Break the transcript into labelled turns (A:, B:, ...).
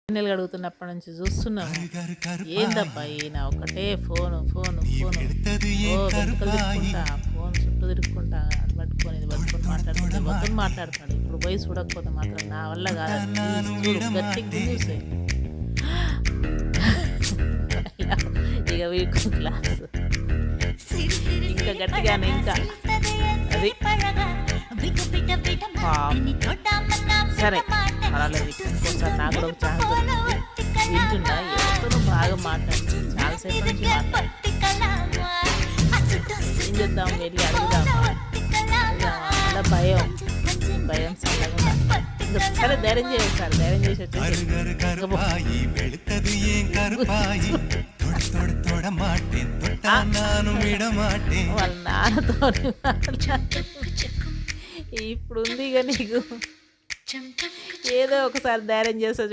A: గిన్నెలు కడుగుతున్నప్పటి నుంచి చూస్తున్నాము. ఏందబ్బా ఈయన ఒకటే ఫోను ఫోను ఫోను ఓ గంటలు తిరుక్కుంటా ఫోన్ చుట్టూ తిరుక్కుంటా అది పట్టుకొని ఇది పట్టుకొని మాట్లాడుకుంటే మొత్తం మాట్లాడుతున్నాడు. ఇప్పుడు పోయి చూడకపోతే మాత్రం నా వల్ల కాదు. చూడు గట్టిగా చూసే ఇక వీకు క్లాస్ ఇంకా గట్టిగానే ఇంకా అది సరే పర్వాలేదు. ఇంకోసారి నాకు కూడా ఒక ఛాన్స్ దొరికింది. వింటున్నా ఎవరితోనూ బాగా మాట్లాడి చాలాసేపు నుంచి మాట్లాడు. ఏం చేద్దాం వెళ్ళి అడుగుదామా అలా భయం భయం చల్లగా ఇంకా సరే ధైర్యం చేయాలి సార్ ధైర్యం చేసి వచ్చేసి వాళ్ళ నాన్నతో ఇప్పుడు ఉంది ఇక నీకు ఏదో ఒకసారి ధైర్యం చేస్తా